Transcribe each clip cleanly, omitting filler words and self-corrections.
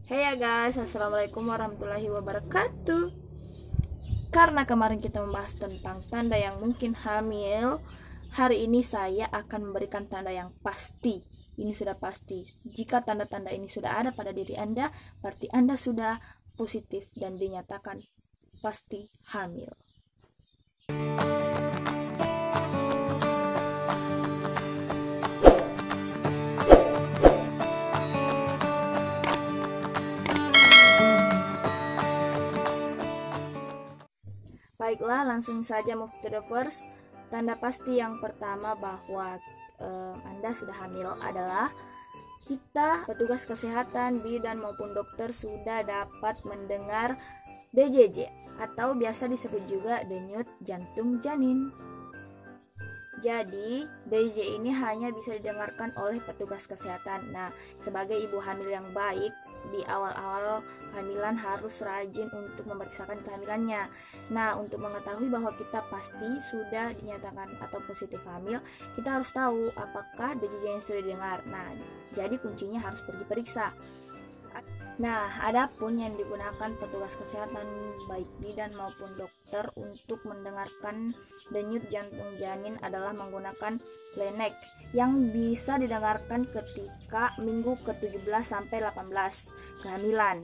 Hey ya guys, assalamualaikum warahmatullahi wabarakatuh. Karena kemarin kita membahas tentang tanda yang mungkin hamil, hari ini saya akan memberikan tanda yang pasti. Ini sudah pasti. Jika tanda-tanda ini sudah ada pada diri Anda, berarti Anda sudah positif dan dinyatakan pasti hamil. Baiklah, langsung saja move to the first. Tanda pasti yang pertama bahwa Anda sudah hamil adalah kita, petugas kesehatan, bidan maupun dokter sudah dapat mendengar DJJ atau biasa disebut juga denyut jantung janin. Jadi, DJJ ini hanya bisa didengarkan oleh petugas kesehatan. Nah, sebagai ibu hamil yang baik, di awal-awal kehamilan harus rajin untuk memeriksakan kehamilannya. Nah, untuk mengetahui bahwa kita pasti sudah dinyatakan atau positif hamil, kita harus tahu apakah DJJ yang sudah didengar. Nah, jadi kuncinya harus pergi periksa. Nah, adapun yang digunakan petugas kesehatan baik bidan maupun dokter untuk mendengarkan denyut jantung janin adalah menggunakan Lenek yang bisa didengarkan ketika minggu ke-17 sampai 18 kehamilan.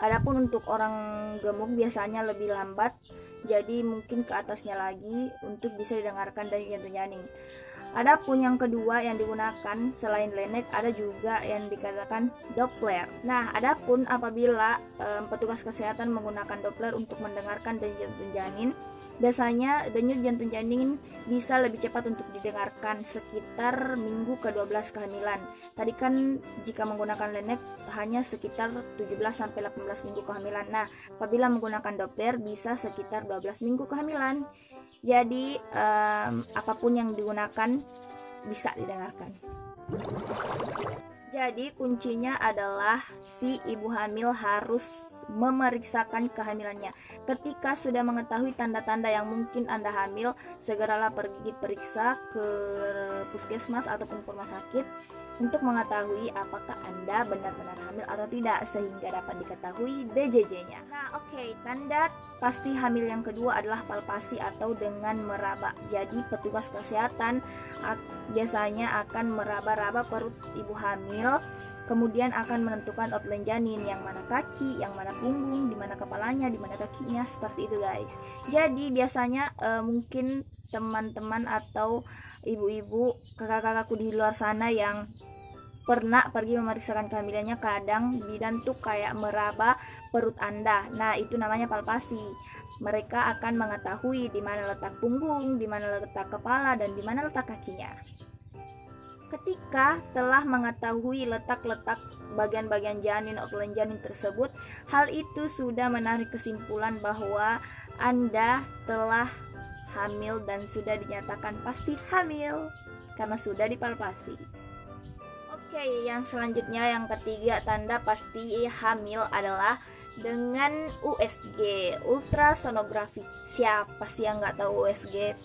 Adapun untuk orang gemuk biasanya lebih lambat, jadi mungkin ke atasnya lagi untuk bisa didengarkan denyut jantung janin. Adapun yang kedua yang digunakan selain Lenek ada juga yang dikatakan Doppler. Nah, adapun apabila petugas kesehatan menggunakan Doppler untuk mendengarkan denyut jantung janin, biasanya denyut jantung janin bisa lebih cepat untuk didengarkan sekitar minggu ke-12 kehamilan. Tadi kan jika menggunakan Lenek hanya sekitar 17-18 minggu kehamilan. Nah, apabila menggunakan Doppler bisa sekitar 12 minggu kehamilan. Jadi apapun yang digunakan bisa didengarkan. Jadi kuncinya adalah si ibu hamil harus memeriksakan kehamilannya. Ketika sudah mengetahui tanda-tanda yang mungkin Anda hamil, segeralah pergi periksa ke puskesmas ataupun ke rumah sakit untuk mengetahui apakah Anda benar-benar hamil atau tidak, sehingga dapat diketahui DJJ-nya. Nah, tanda pasti hamil yang kedua adalah palpasi atau dengan meraba. Jadi petugas kesehatan biasanya akan meraba-raba perut ibu hamil, kemudian akan menentukan outline janin, yang mana kaki, yang mana punggung, di mana kepalanya, di mana kakinya, seperti itu guys. Jadi biasanya mungkin teman-teman atau ibu-ibu, kakak-kakakku di luar sana yang pernah pergi memeriksakan kehamilannya, kadang bidan tuh kayak meraba perut Anda. Nah, itu namanya palpasi. Mereka akan mengetahui di mana letak punggung, di mana letak kepala, dan di mana letak kakinya. Ketika telah mengetahui letak-letak bagian-bagian janin, outline janin tersebut, hal itu sudah menarik kesimpulan bahwa Anda telah hamil dan sudah dinyatakan pasti hamil karena sudah dipalpasi. Yang selanjutnya, yang ketiga tanda pasti hamil adalah dengan USG, ultrasonografi. Siapa sih yang nggak tahu USG?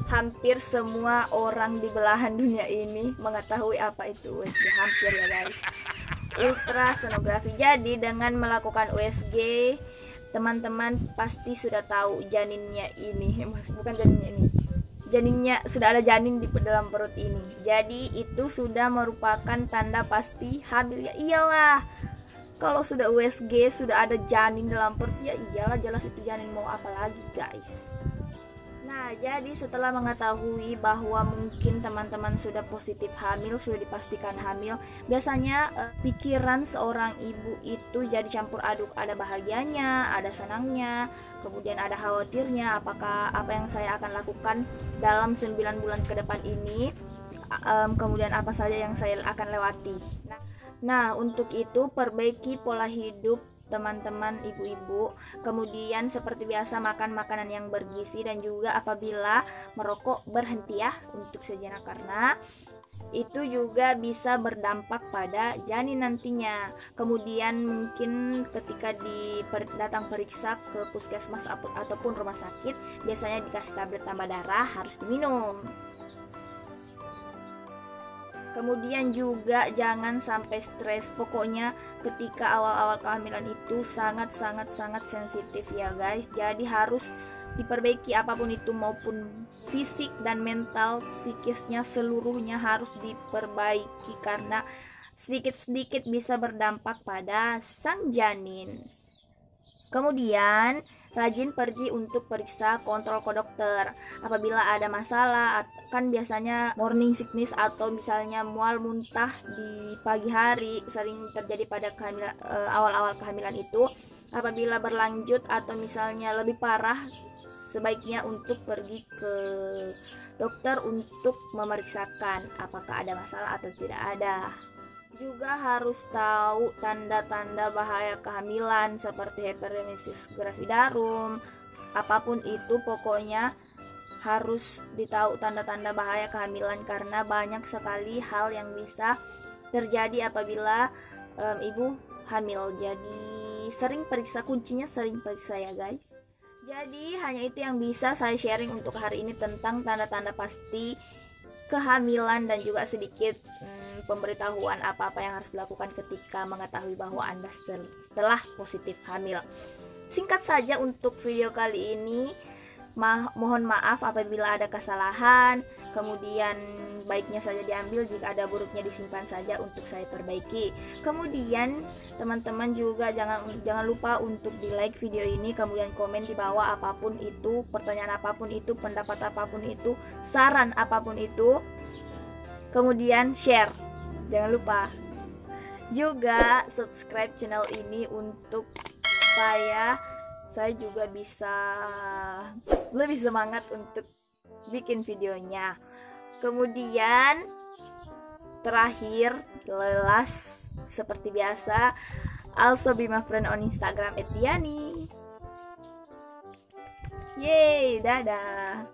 Hampir semua orang di belahan dunia ini mengetahui apa itu USG, hampir ya guys. Ultrasonografi. Jadi dengan melakukan USG, teman-teman pasti sudah tahu janinnya ini, bukan janinnya ini. Janinnya sudah ada janin di dalam perut ini. Jadi itu sudah merupakan tanda pasti hamil. Ya iyalah, kalau sudah USG sudah ada janin dalam perut, ya iyalah jelas itu janin, mau apa lagi guys. Nah, jadi setelah mengetahui bahwa mungkin teman-teman sudah positif hamil, sudah dipastikan hamil, biasanya pikiran seorang ibu itu jadi campur aduk. Ada bahagianya, ada senangnya, kemudian ada khawatirnya, apakah apa yang saya akan lakukan dalam 9 bulan ke depan ini, kemudian apa saja yang saya akan lewati. Nah, untuk itu perbaiki pola hidup teman-teman ibu-ibu, kemudian seperti biasa makan makanan yang bergizi, dan juga apabila merokok berhenti ya untuk sejenak, karena itu juga bisa berdampak pada janin nantinya. Kemudian mungkin ketika datang periksa ke puskesmas ataupun rumah sakit, biasanya dikasih tablet tambah darah, harus diminum. Kemudian juga jangan sampai stres. Pokoknya ketika awal-awal kehamilan itu sangat sensitif ya guys. Jadi harus diperbaiki apapun itu, maupun fisik dan mental, psikisnya seluruhnya harus diperbaiki karena sedikit-sedikit bisa berdampak pada sang janin. Kemudian rajin pergi untuk periksa kontrol ke dokter apabila ada masalah, kan biasanya morning sickness atau misalnya mual muntah di pagi hari sering terjadi pada awal-awal kehamilan itu. Apabila berlanjut atau misalnya lebih parah, sebaiknya untuk pergi ke dokter untuk memeriksakan apakah ada masalah atau tidak ada. Juga harus tahu tanda-tanda bahaya kehamilan seperti hyperemesis gravidarum, apapun itu pokoknya harus ditahu tanda-tanda bahaya kehamilan karena banyak sekali hal yang bisa terjadi apabila ibu hamil. Jadi sering periksa, kuncinya sering periksa ya guys. Jadi hanya itu yang bisa saya sharing untuk hari ini tentang tanda-tanda pasti kehamilan dan juga sedikit pemberitahuan apa-apa yang harus dilakukan ketika mengetahui bahwa Anda setelah positif hamil. Singkat saja untuk video kali ini. Mohon maaf apabila ada kesalahan, kemudian baiknya saja diambil, jika ada buruknya disimpan saja untuk saya perbaiki. Kemudian teman-teman juga jangan lupa untuk di like video ini, kemudian komen di bawah apapun itu, pertanyaan apapun itu, pendapat apapun itu, saran apapun itu, kemudian share. Jangan lupa juga subscribe channel ini untuk supaya saya juga bisa lebih semangat untuk bikin videonya. Kemudian terakhir, last seperti biasa, also be my friend on Instagram @diani. Yeay, dadah.